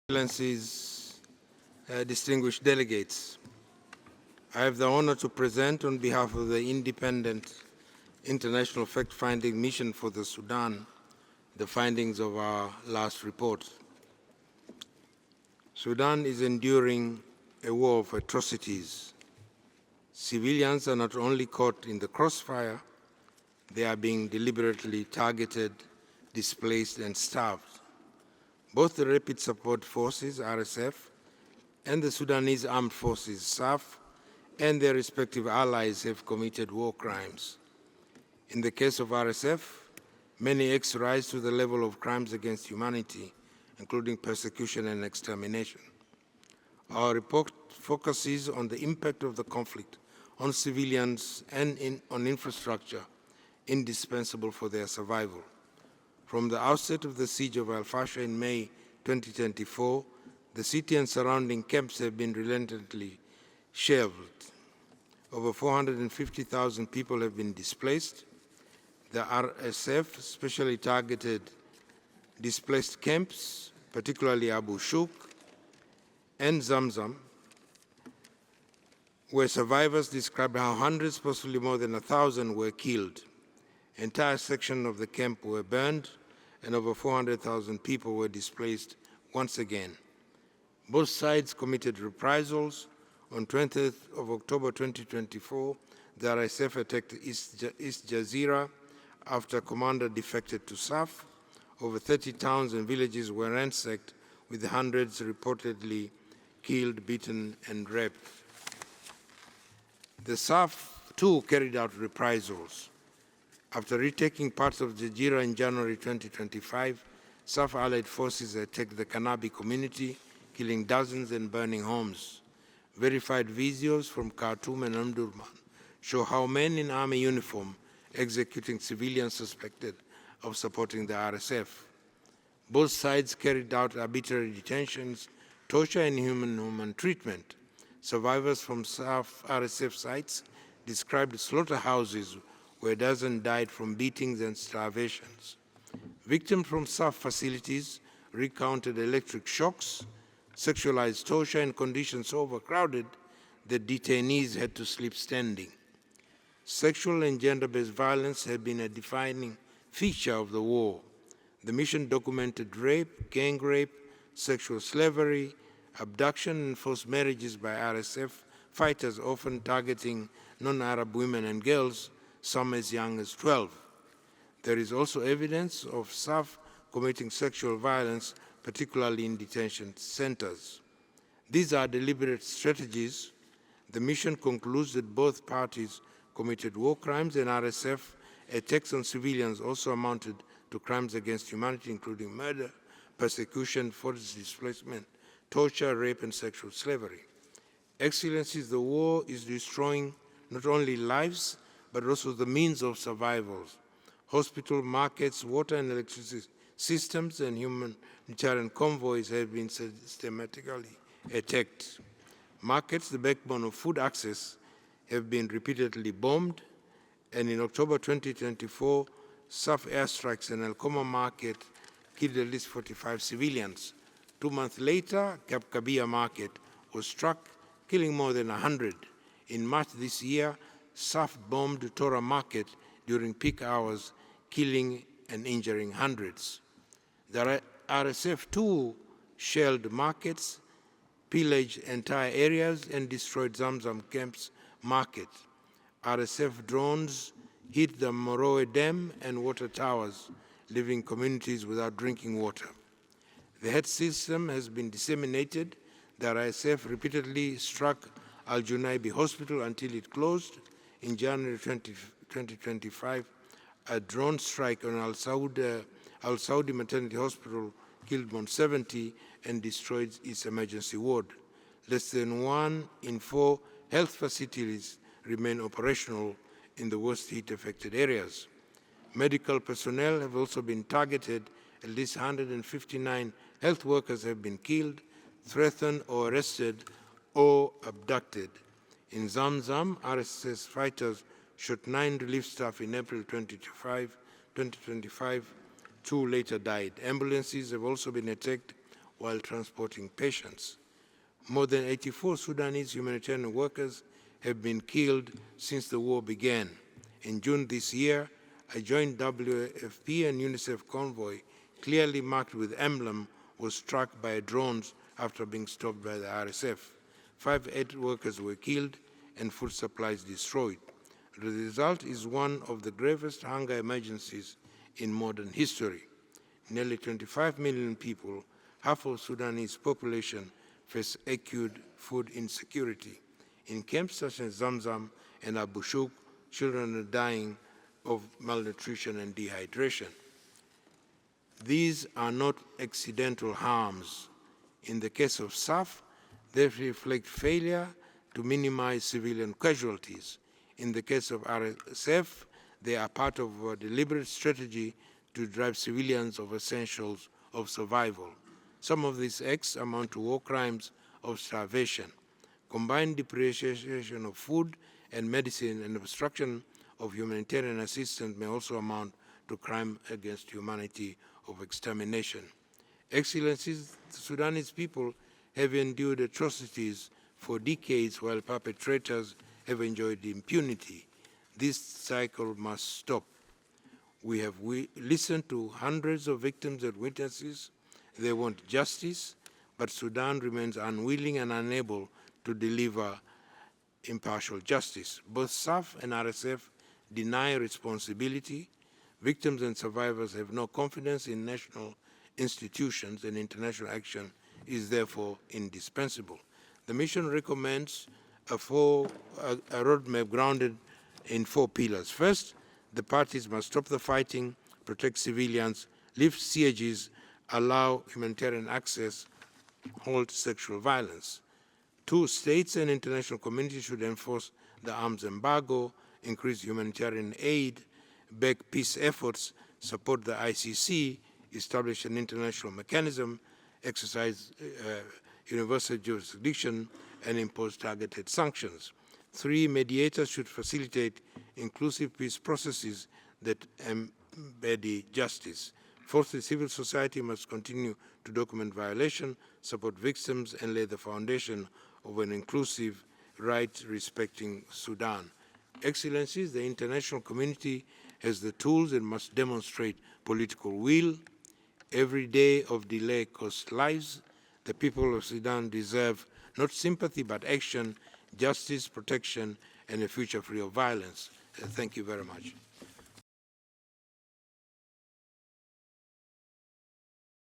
Excellencies, distinguished delegates, I have the honor to present on behalf of the Independent International Fact-Finding Mission for the Sudan the findings of our last report. Sudan is enduring a war of atrocities. Civilians are not only caught in the crossfire, they are being deliberately targeted, displaced, and starved. Both the Rapid Support Forces, RSF, and the Sudanese Armed Forces, SAF, and their respective allies have committed war crimes. In the case of RSF, many acts rise to the level of crimes against humanity, including persecution and extermination. Our report focuses on the impact of the conflict on civilians and on infrastructure indispensable for their survival. From the outset of the siege of Al-Fasher in May 2024, the city and surrounding camps have been relentlessly shelled. Over 450,000 people have been displaced. The RSF specially targeted displaced camps, particularly Abu Shuk and Zamzam, where survivors described how hundreds, possibly more than 1,000, were killed. Entire sections of the camp were burned, and over 400,000 people were displaced once again. Both sides committed reprisals. On 20th of October 2024, the RSF attacked East Jazeera after a commander defected to SAF. Over 30 towns and villages were ransacked, with hundreds reportedly killed, beaten, and raped. The SAF, too, carried out reprisals. After retaking parts of Jazeera in January 2025, SAF allied forces attacked the Kanabi community, killing dozens and burning homes. Verified videos from Khartoum and Omdurman show how men in army uniform executing civilians suspected of supporting the RSF. Both sides carried out arbitrary detentions, torture, and inhuman treatment. Survivors from SAF RSF sites described slaughterhouses where dozens died from beatings and starvations. Victims from SAF facilities recounted electric shocks, sexualized torture, and conditions so overcrowded that detainees had to sleep standing. Sexual and gender-based violence had been a defining feature of the war. The mission documented rape, gang rape, sexual slavery, abduction, and forced marriages by RSF fighters, often targeting non-Arab women and girls, some as young as 12. There is also evidence of SAF committing sexual violence, particularly in detention centers. These are deliberate strategies. The mission concludes that both parties committed war crimes, and RSF attacks on civilians also amounted to crimes against humanity, including murder, persecution, forced displacement, torture, rape, and sexual slavery. Excellencies, the war is destroying not only lives, but also the means of survival. Hospital, markets, water and electricity systems, and humanitarian convoys have been systematically attacked. Markets, the backbone of food access, have been repeatedly bombed, and in October 2024, SAF airstrikes in El Koma market killed at least 45 civilians. 2 months later, Cap Kabia market was struck, killing more than 100. In March this year, SAF bombed Tora market during peak hours, killing and injuring hundreds. The RSF too shelled markets, pillaged entire areas, and destroyed Zamzam camp's market. RSF drones hit the Moroe Dam and water towers, leaving communities without drinking water. The health system has been disseminated. The RSF repeatedly struck Al Junaibi Hospital until it closed. In January 2025, a drone strike on Al Saudi Maternity Hospital killed 170 and destroyed its emergency ward. Less than 1 in 4 health facilities remain operational in the worst heat-affected areas. Medical personnel have also been targeted. At least 159 health workers have been killed, threatened, or arrested, or abducted. In Zamzam, RSS fighters shot 9 relief staff in April 2025. 2 later died. Ambulances have also been attacked. while transporting patients. More than 84 Sudanese humanitarian workers have been killed since the war began. In June this year, a joint WFP and UNICEF convoy, clearly marked with emblem, was struck by drones after being stopped by the RSF. 5 aid workers were killed and food supplies destroyed. The result is one of the gravest hunger emergencies in modern history. Nearly 25 million people, half of Sudanese population, face acute food insecurity. In camps such as Zamzam and Abu Shuk, children are dying of malnutrition and dehydration. These are not accidental harms. In the case of SAF, they reflect failure to minimize civilian casualties. In the case of RSF, they are part of a deliberate strategy to drive civilians of essentials of survival. Some of these acts amount to war crimes of starvation. Combined depreciation of food and medicine and obstruction of humanitarian assistance may also amount to crime against humanity of extermination. Excellencies, the Sudanese people have endured atrocities for decades while perpetrators have enjoyed impunity. This cycle must stop. We have listened to hundreds of victims and witnesses. They want justice, but Sudan remains unwilling and unable to deliver impartial justice. Both SAF and RSF deny responsibility. Victims and survivors have no confidence in national institutions, and international action is therefore indispensable. The mission recommends a roadmap grounded in 4 pillars. First, the parties must stop the fighting, protect civilians, lift sieges, allow humanitarian access, halt sexual violence. 2, states and international communities should enforce the arms embargo, increase humanitarian aid, back peace efforts, support the ICC, establish an international mechanism, exercise universal jurisdiction, and impose targeted sanctions. 3, mediators should facilitate inclusive peace processes that embody justice. 4th, civil society must continue to document violation, support victims, and lay the foundation of an inclusive, right-respecting Sudan. Excellencies, the international community has the tools and must demonstrate political will. Every day of delay costs lives. The people of Sudan deserve not sympathy but action, justice, protection, and a future free of violence. Thank you very much.